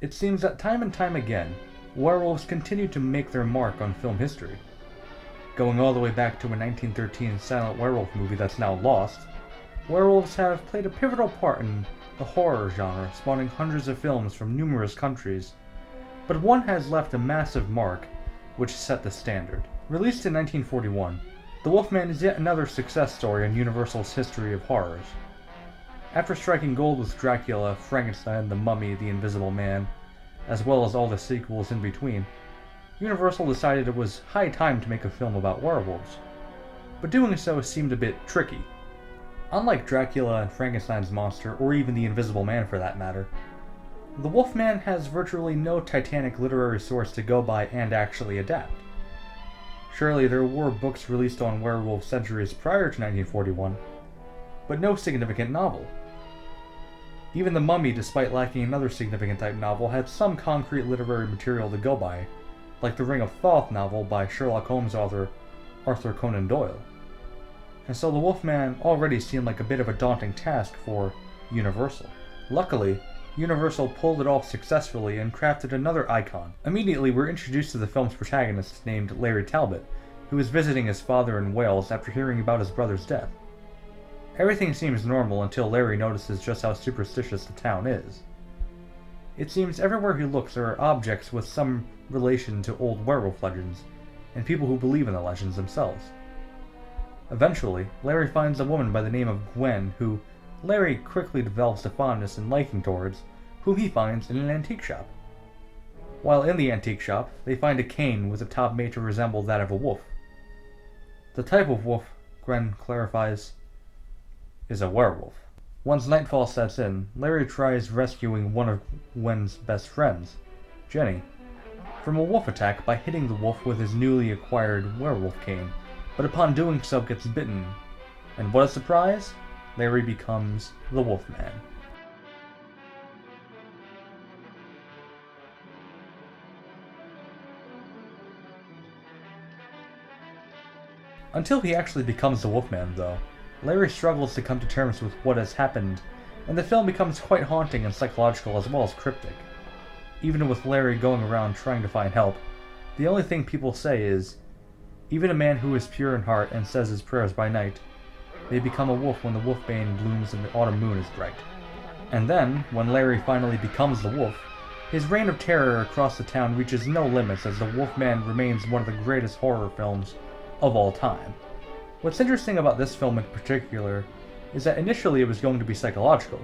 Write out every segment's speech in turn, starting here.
It seems that time and time again, werewolves continue to make their mark on film history. Going all the way back to a 1913 silent werewolf movie that's now lost, werewolves have played a pivotal part in the horror genre, spawning hundreds of films from numerous countries. But one has left a massive mark, which set the standard. Released in 1941, The Wolfman is yet another success story in Universal's history of horrors. After striking gold with Dracula, Frankenstein, The Mummy, The Invisible Man, as well as all the sequels in between, Universal decided it was high time to make a film about werewolves. But doing so seemed a bit tricky. Unlike Dracula and Frankenstein's monster, or even The Invisible Man for that matter, The Wolfman has virtually no Titanic literary source to go by and actually adapt. Surely there were books released on werewolves centuries prior to 1941, but no significant novel. Even The Mummy, despite lacking another significant type novel, had some concrete literary material to go by, like the Ring of Thoth novel by Sherlock Holmes author Arthur Conan Doyle. And so The Wolfman already seemed like a bit of a daunting task for Universal. Luckily, Universal pulled it off successfully and crafted another icon. Immediately, we're introduced to the film's protagonist named Larry Talbot, who is visiting his father in Wales after hearing about his brother's death. Everything seems normal until Larry notices just how superstitious the town is. It seems everywhere he looks there are objects with some relation to old werewolf legends, and people who believe in the legends themselves. Eventually, Larry finds a woman by the name of Gwen, who Larry quickly develops a fondness and liking towards, whom he finds in an antique shop. While in the antique shop, they find a cane with a top made to resemble that of a wolf. The type of wolf, Gwen clarifies, is a werewolf. Once nightfall sets in, Larry tries rescuing one of Gwen's best friends, Jenny, from a wolf attack by hitting the wolf with his newly acquired werewolf cane, but upon doing so gets bitten, and what a surprise! Larry becomes the Wolfman. Until he actually becomes the Wolfman, though, Larry struggles to come to terms with what has happened, and the film becomes quite haunting and psychological as well as cryptic. Even with Larry going around trying to find help, the only thing people say is, even a man who is pure in heart and says his prayers by night may become a wolf when the wolfbane blooms and the autumn moon is bright. And then, when Larry finally becomes the wolf, his reign of terror across the town reaches no limits as the Wolfman remains one of the greatest horror films of all time. What's interesting about this film in particular is that initially it was going to be psychological,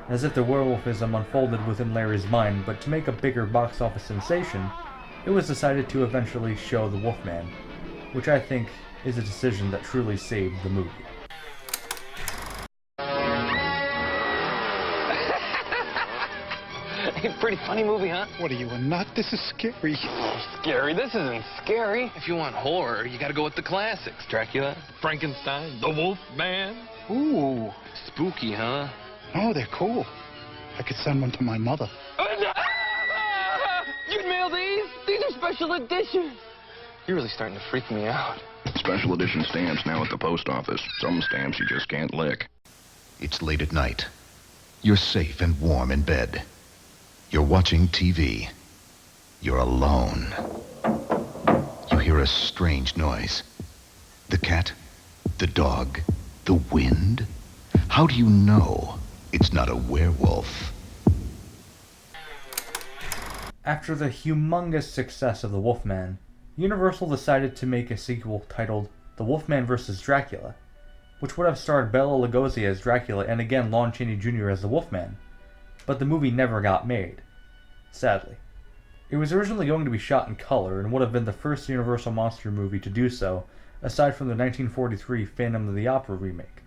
as if the werewolfism unfolded within Larry's mind, but to make a bigger box office sensation, it was decided to eventually show the Wolfman, which I think is a decision that truly saved the movie. Hey, pretty funny movie, huh? What are you, a nut? This is scary. Scary? This isn't scary. If you want horror, you gotta go with the classics. Dracula, Frankenstein, The Wolf Man. Ooh. Spooky, huh? Oh, they're cool. I could send one to my mother. You'd mail these? These are special editions. You're really starting to freak me out. Special edition stamps now at the post office. Some stamps you just can't lick. It's late at night. You're safe and warm in bed. You're watching TV. You're alone. You hear a strange noise. The cat? The dog? The wind? How do you know it's not a werewolf? After the humongous success of The Wolfman, Universal decided to make a sequel titled The Wolfman vs. Dracula, which would have starred Bela Lugosi as Dracula and again Lon Chaney Jr. as the Wolfman, but the movie never got made, sadly. It was originally going to be shot in color and would have been the first Universal monster movie to do so, aside from the 1943 Phantom of the Opera remake.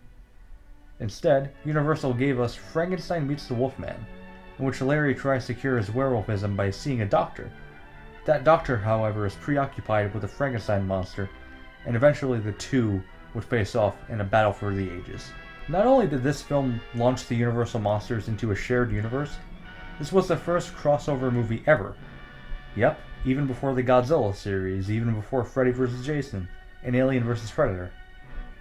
Instead, Universal gave us Frankenstein Meets the Wolfman, in which Larry tries to cure his werewolfism by seeing a doctor. That doctor, however, is preoccupied with the Frankenstein monster, and eventually the two would face off in a battle for the ages. Not only did this film launch the Universal monsters into a shared universe, this was the first crossover movie ever. Yep, even before the Godzilla series, even before Freddy vs. Jason, and Alien vs. Predator,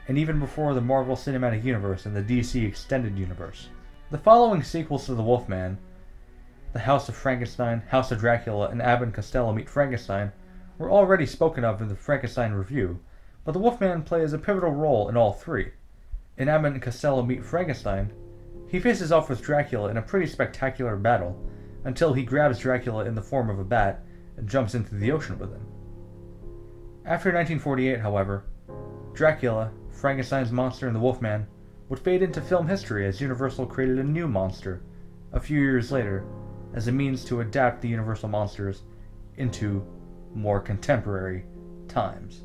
and even before the Marvel Cinematic Universe and the DC Extended Universe. The following sequels to The Wolfman The House of Frankenstein, House of Dracula, and Abbott and Costello Meet Frankenstein were already spoken of in the Frankenstein Review, but the Wolfman plays a pivotal role in all three. In Abbott and Costello Meet Frankenstein, he faces off with Dracula in a pretty spectacular battle, until he grabs Dracula in the form of a bat and jumps into the ocean with him. After 1948, however, Dracula, Frankenstein's monster, and the Wolfman would fade into film history as Universal created a new monster a few years later as a means to adapt the Universal monsters into more contemporary times.